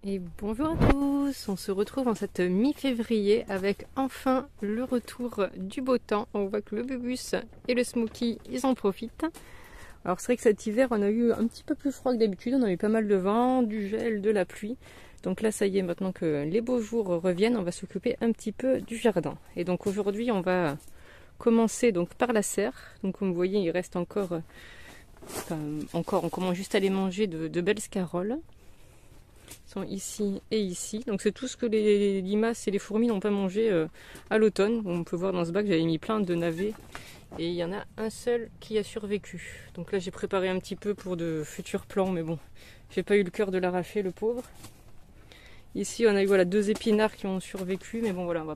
Et bonjour à tous, on se retrouve en cette mi-février avec enfin le retour du beau temps. On voit que le Bubus et le Smoky, ils en profitent. Alors c'est vrai que cet hiver on a eu un petit peu plus froid que d'habitude, on a eu pas mal de vent, du gel, de la pluie. Donc là ça y est, maintenant que les beaux jours reviennent, on va s'occuper un petit peu du jardin. Et donc aujourd'hui on va commencer donc par la serre. Donc comme vous voyez il reste encore, on commence juste à les manger de belles scaroles. Sont ici et ici. Donc c'est tout ce que les limaces et les fourmis n'ont pas mangé à l'automne. On peut voir dans ce bac, j'avais mis plein de navets et il y en a un seul qui a survécu. Donc là j'ai préparé un petit peu pour de futurs plants, mais bon, j'ai pas eu le cœur de l'arracher, le pauvre. Ici on a eu voilà, 2 épinards qui ont survécu, mais bon voilà, on va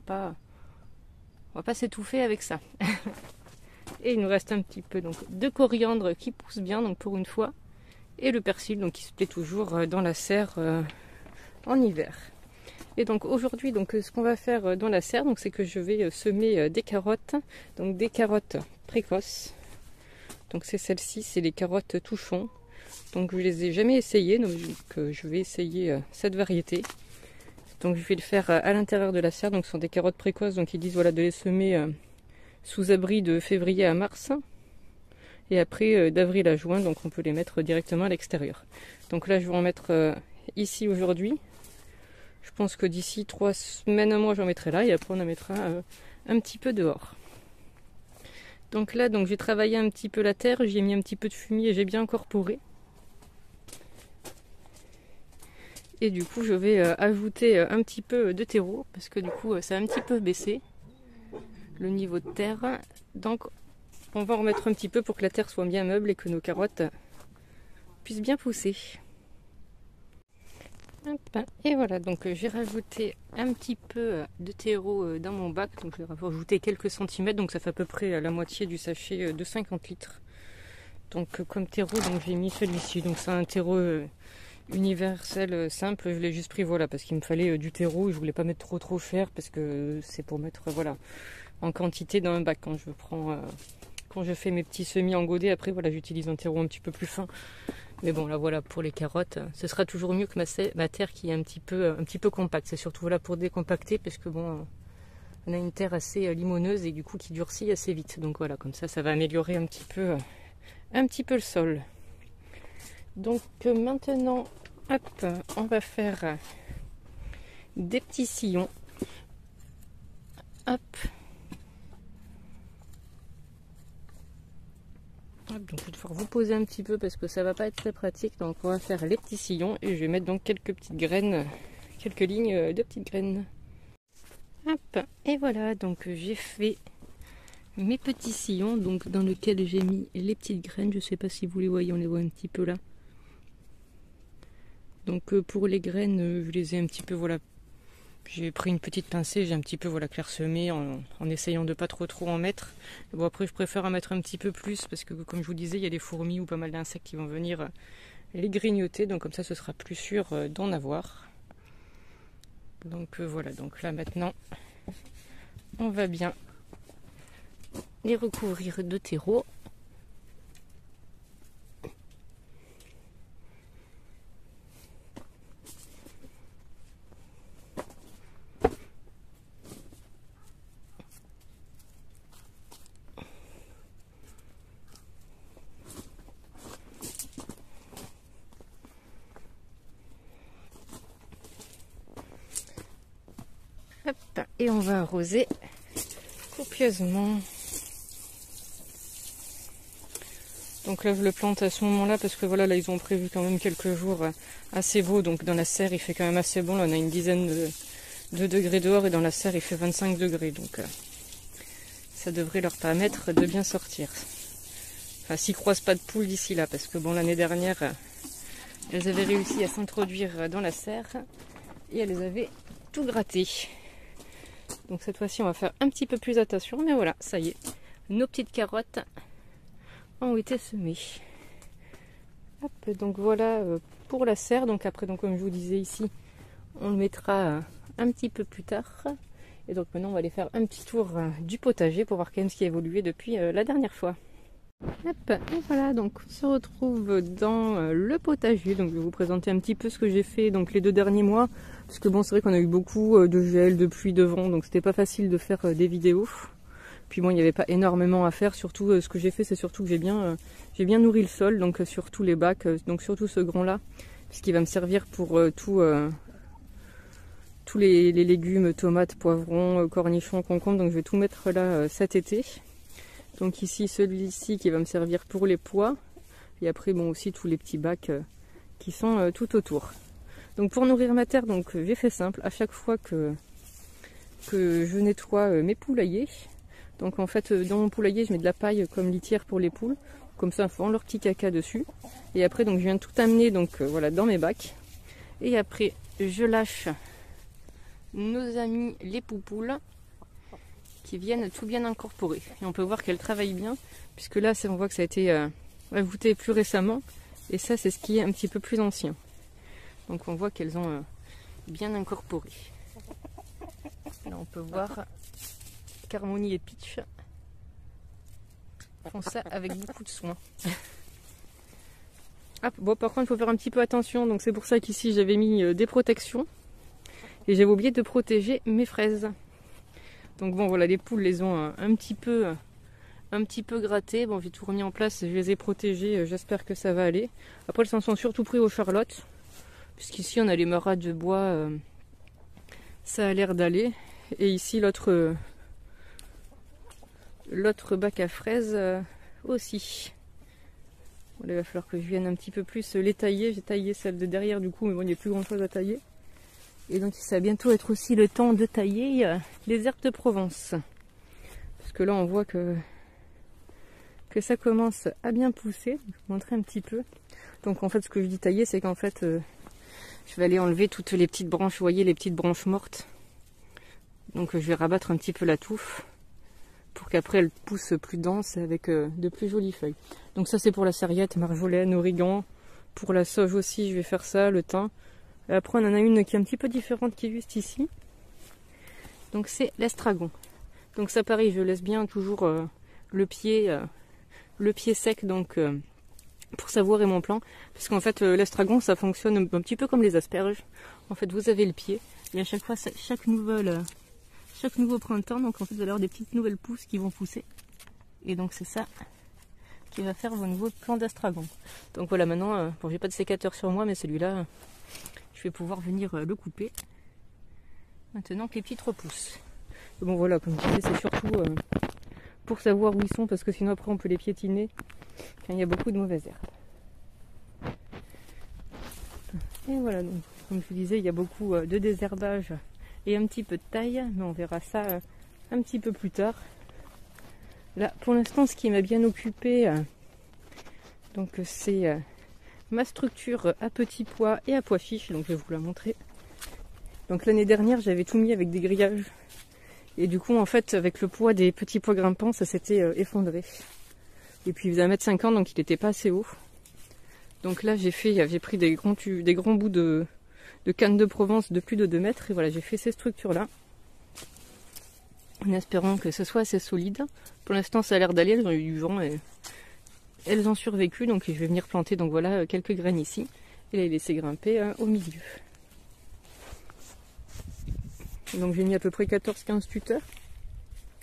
pas s'étouffer avec ça. Et il nous reste un petit peu donc de coriandre qui pousse bien, donc pour une fois, et le persil donc qui se plaît toujours dans la serre en hiver. Et donc aujourd'hui, donc ce qu'on va faire dans la serre, donc c'est que je vais semer des carottes, donc des carottes précoces. Donc c'est celle-ci, c'est les carottes touchons. Donc je les ai jamais essayées, donc je vais essayer cette variété. Donc je vais le faire à l'intérieur de la serre. Donc ce sont des carottes précoces, donc ils disent voilà de les semer sous abri de février à mars. Et après d'avril à juin, donc on peut les mettre directement à l'extérieur. Donc là je vais en mettre ici aujourd'hui. Je pense que d'ici 3 semaines, un mois, j'en mettrai là et après on en mettra un petit peu dehors. Donc là, donc j'ai travaillé un petit peu la terre, j'y ai mis un petit peu de fumier et j'ai bien incorporé. Et du coup, je vais ajouter un petit peu de terreau parce que du coup, ça a un petit peu baissé le niveau de terre. Donc, on va en remettre un petit peu pour que la terre soit bien meuble et que nos carottes puissent bien pousser. Et voilà, donc j'ai rajouté un petit peu de terreau dans mon bac, donc j'ai rajouté quelques centimètres, donc ça fait à peu près la moitié du sachet de 50 litres. Donc comme terreau, donc j'ai mis celui-ci, donc c'est un terreau universel simple, je l'ai juste pris voilà parce qu'il me fallait du terreau, je voulais pas mettre trop cher parce que c'est pour mettre voilà en quantité dans un bac quand je prends quand je fais mes petits semis en godet. Après voilà, j'utilise un terreau un petit peu plus fin. Mais bon, là voilà, pour les carottes, ce sera toujours mieux que ma terre qui est un petit peu compacte. C'est surtout là pour décompacter parce que bon, on a une terre assez limoneuse et du coup qui durcit assez vite. Donc voilà, comme ça va améliorer un petit peu le sol. Donc maintenant, hop, on va faire des petits sillons. Hop. Donc je vais devoir vous poser un petit peu parce que ça va pas être très pratique. Donc on va faire les petits sillons et je vais mettre donc quelques petites graines, quelques lignes de petites graines. Hop, et voilà, donc j'ai fait mes petits sillons donc dans lesquels j'ai mis les petites graines. Je sais pas si vous les voyez, on les voit un petit peu là. Donc pour les graines, je les ai un petit peu voilà. J'ai pris une petite pincée, j'ai un petit peu voilà clairsemé en essayant de pas trop en mettre. Bon après je préfère en mettre un petit peu plus parce que comme je vous disais il y a des fourmis ou pas mal d'insectes qui vont venir les grignoter, donc comme ça ce sera plus sûr d'en avoir. Donc voilà, donc là maintenant on va bien les recouvrir de terreau. Hop, et on va arroser copieusement. Donc là je le plante à ce moment-là parce que voilà, là ils ont prévu quand même quelques jours assez beaux. Donc dans la serre il fait quand même assez bon. Là on a une dizaine de degrés dehors et dans la serre il fait 25 degrés. Donc ça devrait leur permettre de bien sortir. Enfin s'ils croisent pas de poules d'ici là, parce que bon l'année dernière elles avaient réussi à s'introduire dans la serre et elles avaient tout gratté. Donc cette fois-ci on va faire un petit peu plus attention, mais voilà, ça y est, nos petites carottes ont été semées. Hop, donc voilà pour la serre. Donc après, donc comme je vous disais ici, on le mettra un petit peu plus tard. Et donc maintenant on va aller faire un petit tour du potager pour voir quand même ce qui a évolué depuis la dernière fois. Hop, et voilà, donc on se retrouve dans le potager. Donc je vais vous présenter un petit peu ce que j'ai fait donc les 2 derniers mois. Parce que bon, c'est vrai qu'on a eu beaucoup de gel, de pluie, de vent, donc c'était pas facile de faire des vidéos. Puis bon, il n'y avait pas énormément à faire. Surtout, ce que j'ai fait, c'est surtout que j'ai bien nourri le sol, donc sur tous les bacs, donc surtout ce grand-là, puisqu'il va me servir pour tous les légumes, tomates, poivrons, cornichons, concombres. Donc je vais tout mettre là cet été. Donc ici, celui-ci qui va me servir pour les pois. Et après, bon, aussi tous les petits bacs qui sont tout autour. Donc pour nourrir ma terre, donc j'ai fait simple. À chaque fois que je nettoie mes poulaillers, donc en fait, dans mon poulailler, je mets de la paille comme litière pour les poules. Comme ça, ils font leur petit caca dessus. Et après, donc je viens tout amener donc voilà, dans mes bacs. Et après, je lâche nos amis les poupoules qui viennent tout bien incorporer. Et on peut voir qu'elles travaillent bien, puisque là, on voit que ça a été ajouté plus récemment. Et ça, c'est ce qui est un petit peu plus ancien. Donc on voit qu'elles ont bien incorporé. Là, on peut voir qu'Harmonie et Peach font ça avec beaucoup de soin. Ah, bon, par contre, il faut faire un petit peu attention. Donc c'est pour ça qu'ici, j'avais mis des protections. Et j'avais oublié de protéger mes fraises. Donc bon, voilà, les poules les ont un petit peu grattées. Bon, j'ai tout remis en place, je les ai protégées. J'espère que ça va aller. Après, elles s'en sont surtout pris aux charlottes. Puisqu'ici, on a les marats de bois. Ça a l'air d'aller. Et ici, l'autre bac à fraises aussi. Bon, là, il va falloir que je vienne un petit peu plus les tailler. J'ai taillé celle de derrière du coup, mais bon, il n'y a plus grand chose à tailler. Et donc ça va bientôt être aussi le temps de tailler les herbes de Provence. Parce que là on voit que ça commence à bien pousser. Je vais vous montrer un petit peu. Donc en fait ce que je dis tailler, c'est qu'en fait je vais aller enlever toutes les petites branches, vous voyez les petites branches mortes. Donc je vais rabattre un petit peu la touffe pour qu'après elle pousse plus dense avec de plus jolies feuilles. Donc ça c'est pour la sarriette, marjolaine, origan. Pour la sauge aussi je vais faire ça, le thym. Et après on en a une qui est un petit peu différente qui est juste ici. Donc c'est l'estragon. Donc ça pareil, je laisse bien toujours le pied sec donc pour savourer mon plan. Parce qu'en fait l'estragon ça fonctionne un petit peu comme les asperges. En fait vous avez le pied et à chaque fois chaque nouveau printemps, donc en fait vous allez avoir des petites nouvelles pousses qui vont pousser. Et donc c'est ça qui va faire vos nouveaux plants d'astragon. Donc voilà, maintenant, bon j'ai pas de sécateur sur moi, mais celui-là, je vais pouvoir venir le couper. Maintenant que les petites repoussent. Et bon voilà, comme je disais, c'est surtout pour savoir où ils sont, parce que sinon après on peut les piétiner quand il y a beaucoup de mauvaises herbes. Et voilà, donc comme je vous disais, il y a beaucoup de désherbage et un petit peu de taille, mais on verra ça un petit peu plus tard. Là, pour l'instant, ce qui m'a bien occupé, donc c'est ma structure à petits pois et à pois chiches, donc je vais vous la montrer. Donc l'année dernière, j'avais tout mis avec des grillages. Et du coup, en fait, avec le poids des petits pois grimpants, ça s'était effondré. Et puis il faisait 1,50 m, donc il n'était pas assez haut. Donc là, j'ai pris des grands bouts de canne de Provence de plus de 2 mètres. Et voilà, j'ai fait ces structures-là. En espérant que ce soit assez solide. Pour l'instant, ça a l'air d'aller. Elles ont eu du vent et elles ont survécu. Donc je vais venir planter donc voilà, quelques graines ici. Et les laisser grimper au milieu. Donc j'ai mis à peu près 14-15 tuteurs.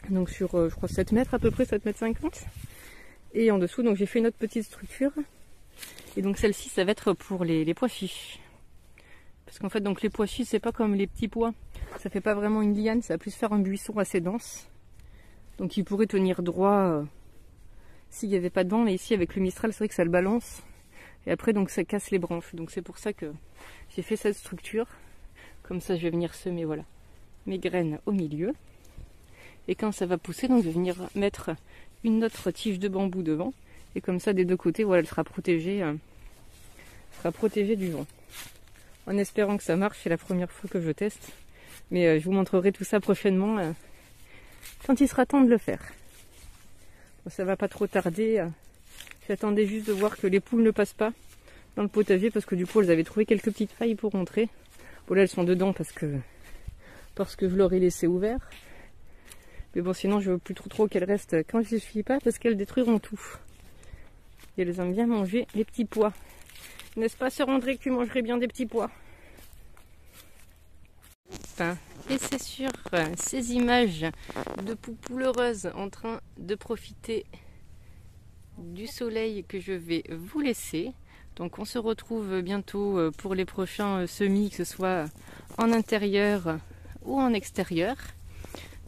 Donc sur, je crois, 7 mètres à peu près, 7,50 m. Et en dessous, donc j'ai fait une autre petite structure. Et donc celle-ci, ça va être pour les pois chiches. Parce qu'en fait, donc les pois chiches, c'est pas comme les petits pois. Ça fait pas vraiment une liane, ça va plus faire un buisson assez dense. Donc il pourrait tenir droit s'il n'y avait pas de vent. Mais ici, avec le Mistral, c'est vrai que ça le balance. Et après, donc ça casse les branches. Donc c'est pour ça que j'ai fait cette structure. Comme ça, je vais venir semer, voilà, mes graines au milieu. Et quand ça va pousser, donc je vais venir mettre une autre tige de bambou devant. Et comme ça, des deux côtés, voilà, elle sera protégée du vent. En espérant que ça marche, c'est la première fois que je teste. Mais je vous montrerai tout ça prochainement quand il sera temps de le faire. Bon, ça va pas trop tarder. J'attendais juste de voir que les poules ne passent pas dans le potager parce que du coup elles avaient trouvé quelques petites failles pour rentrer. Bon là elles sont dedans parce que je leur ai laissé ouvert. Mais bon sinon je veux plus trop qu'elles restent quand je ne suis pas parce qu'elles détruiront tout. Et elles aiment bien manger les petits pois. N'est-ce pas, sœur André, que tu mangerais bien des petits pois? Et c'est sur ces images de poupous heureuses en train de profiter du soleil que je vais vous laisser. Donc on se retrouve bientôt pour les prochains semis, que ce soit en intérieur ou en extérieur.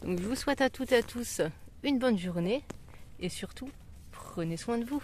Donc je vous souhaite à toutes et à tous une bonne journée et surtout prenez soin de vous.